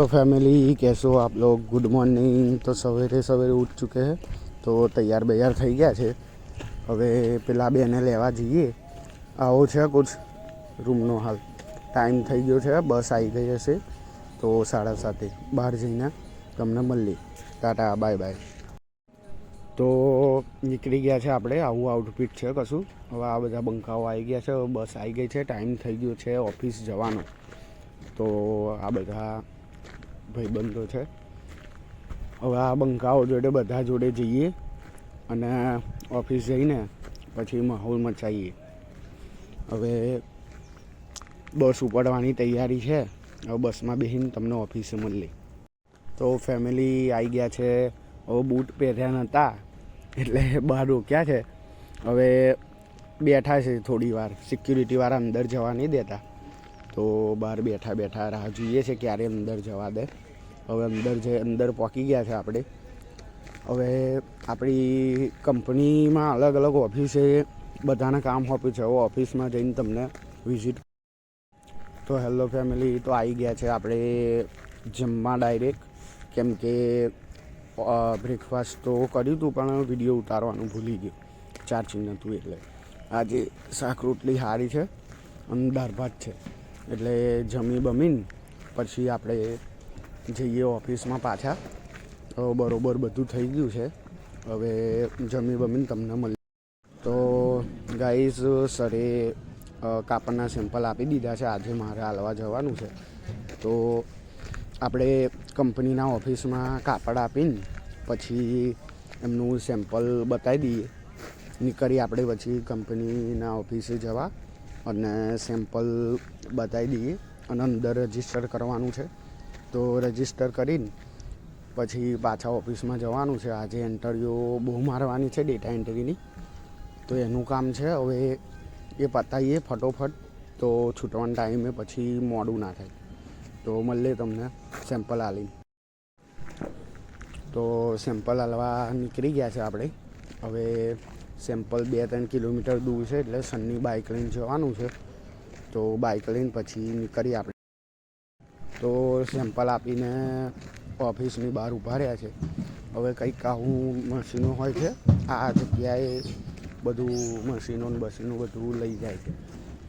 Family, कैसे हो आप लोग। Good morning. तो सवेरे सवेरे उठ चुके हैं, तो तैयार बैयार થઈ ગયા છે। હવે પેલા બેને લેવા જઈએ। આવો છે કુછ રૂમનો હાલ। ટાઈમ થઈ ગયો છે, બસ આવી ગઈ હશે, તો 7:30 બહાર જઈને તમને મળીએ। Tata, bye bye. તો નીકળી ગયા છે આપણે। આવું આઉટફિટ છે કશું। હવે આ બધા બંકાઓ આવી ગયા છે, બસ આવી ગઈ છે, ટાઈમ થઈ ગયો છે ઓફિસ જવાનો। તો આ બધા ભાઈબંધો છે। હવે આ બંકાઓ જોડે બધા જોડે જઈએ અને ઓફિસ જઈને પછી માહોલ મચાવીએ। હવે બસ ઉપડવાની તૈયારી છે। હવે બસમાં બેસીને તમને ઓફિસે મળીએ। તો ફેમિલી આવી ગયા છે। હવે બૂટ પહેર્યા નહોતા એટલે બહાર રોક્યા છે। હવે બેઠા છે થોડી વાર। સિક્યુરિટીવાળા અંદર જવા નહીં દેતા, તો બહાર બેઠા બેઠા રાહ જોઈએ છે ક્યારે અંદર જવા દે। હવે અંદર પહોંચી ગયા છે આપણે। હવે આપણી કંપનીમાં અલગ અલગ ઓફિસે બધાને કામ આપ્યું છે। હવે ઓફિસમાં જઈને તમને વિઝિટ। તો હેલો ફેમિલી, તો આવી ગયા છે આપણે જમવા ડાયરેક્ટ, કેમ કે બ્રેકફાસ્ટ તો કર્યું હતું પણ વિડીયો ઉતારવાનું ભૂલી ગયો, ચાર્જિંગ નહોતું એટલે। આજે શાક રોટલી સારી છે અને દાળ ભાત છે, એટલે જમી બમીને પછી આપણે જઈએ ઓફિસમાં પાછા। તો બરાબર બધું થઈ ગયું છે। હવે જમી બમીને તમને મળીએ। તો ગાઈઝ, સરે કાપડના સેમ્પલ આપી દીધા છે। આજે મારે હાલવા જવાનું છે, તો આપણે કંપનીના ઓફિસમાં કાપડ આપીને પછી એમનું સેમ્પલ બતાવી દઈએ। નીકળી આપણે પછી કંપનીના ઓફિસે જવા અને સેમ્પલ બતાવી દઈએ અને અંદર રજિસ્ટર કરવાનું છે। તો રજિસ્ટર કરીને પછી પાછા ઓફિસમાં જવાનું છે। આજે ઇન્ટરવ્યૂ બહુ મારવાની છે ડેટા એન્ટ્રીની, તો એનું કામ છે। હવે એ પતાવીએ ફટોફટ, તો છૂટવાના ટાઈમે પછી મોડું ના થાય। તો મળીએ તમને સેમ્પલ આલીને। તો સેમ્પલ આલવા નીકળી ગયા છે આપણે। હવે સેમ્પલ 2-3 કિલોમીટર દૂર છે, એટલે સનની બાઇક લઈને જવાનું છે। તો બાઇક લઈને પછી નીકળીએ આપણે। તો સેમ્પલ આપીને ઓફિસની બહાર ઊભા રહ્યા છે। હવે કંઈક આવું મશીનો હોય છે, આ જગ્યાએ બધું મશીનો બસીનું બધું લઈ જાય છે।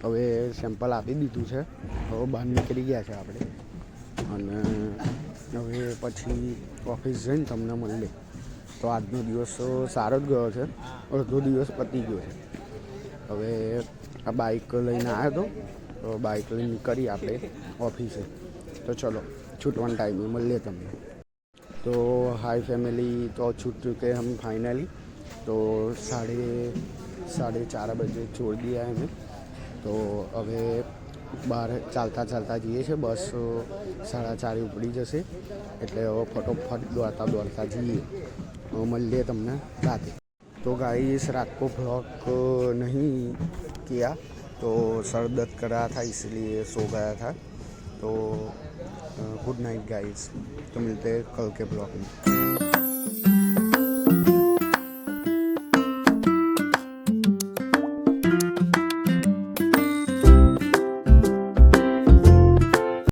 હવે સેમ્પલ આપી દીધું છે, હવે બહાર નીકળી ગયા છે આપણે અને હવે પછી ઓફિસ જઈને તમને મળીએ। તો આજનો દિવસ સારો જ ગયો છે, અડધો દિવસ પતી ગયો છે। હવે આ બાઇક લઈને આવ્યો હતો, તો બાઇક લઈને નીકળીએ આપણે ઓફિસે। તો ચલો, છૂટવાના ટાઈમે મળીએ તમને। तो हाय फैमिली, तो छूट चुके हम फाइनली। तो 4:30 बजे छोड़ दिया है हमें। तो હવે બહાર ચાલતા જઈએ છીએ। બસ 4:30 ઉપડી જશે, એટલે હવે ફટોફટ દોડતા જઈએ। મળીએ તમને રાતે। तो गाइस, रात को ब्लॉग नहीं किया, तो सर दर्द कर रहा था इसलिए सो गया था। तो गुड नाइट गाइस, तो मिलते हैं कल के ब्लॉग में।